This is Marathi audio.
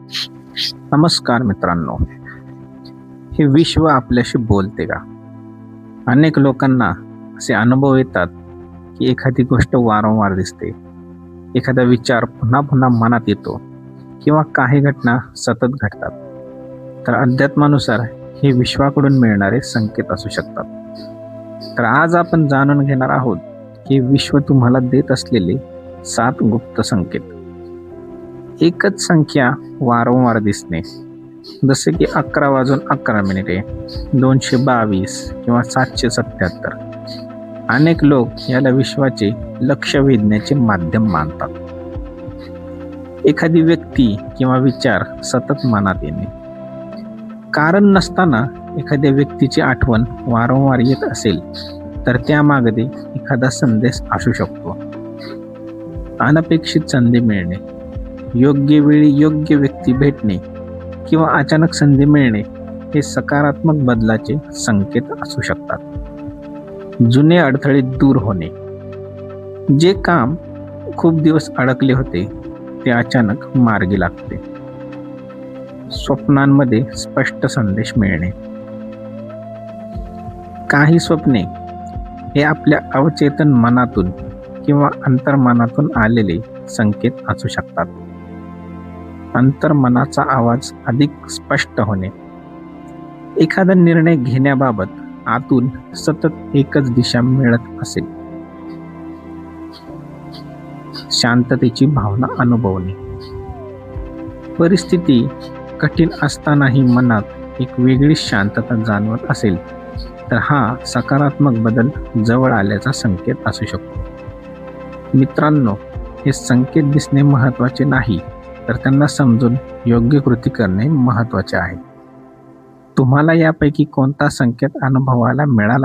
नमस्कार मित्रांनो. हे विश्व आपल्याशी बोलते का? अनेक लोकांना असे अनुभव येतात की एखादी गोष्ट वारंवार दिसते, एखादा विचार पुन्हा पुन्हा मनात येतो किंवा काही घटना सतत घडतात. तर अध्यात्मानुसार हे विश्वाकडून मिळणारे संकेत असू शकतात. तर आज आपण जाणून घेणार आहोत की विश्व तुम्हाला देत असलेले 7 गुप्त संकेत. एकच संख्या वारंवार दिसणे, जसे की 11:11 222 किंवा 777. अनेक लोक याला विश्वाचे लक्ष वेधण्याचे माध्यम मानतात. एखादी व्यक्ती किंवा विचार सतत मनात येणे, कारण नसताना एखाद्या व्यक्तीची आठवण वारंवार येत असेल तर त्यामागे एखादा संदेश असू शकतो. अनपेक्षित संधी मिळणे, योग्य वेळी योग्य व्यक्ती भेटणे किंवा अचानक संधी मिळणे हे सकारात्मक बदलाचे संकेत असू शकतात. जुने अडथळे दूर होणे, जे काम खूप दिवस अडकले होते ते अचानक मार्गी लागते. स्वप्नांमध्ये स्पष्ट संदेश मिळणे, काही स्वप्ने हे आपल्या अवचेतन मनातून किंवा अंतर्मनातून आलेले संकेत असू शकतात. अंतर्मनाचा आवाज अधिक स्पष्ट होणे, एखादा निर्णय घेण्याबाबत आतून सतत एकच दिशा मिळत असेल. शांततेची भावना अनुभवणे, परिस्थिती कठीण असतानाही मनात एक वेगळी शांतता जाणवत असेल तर हा सकारात्मक बदल जवळ आल्याचा संकेत असू शकतो. मित्रांनो, हे संकेत दिसणे महत्त्वाचे नाही, तर त्यांना समजून योग्य कृती करणे महत्त्वाचे आहे. तुम्हाला यापैकी कोणता संकेत अनुभवायला मिळाला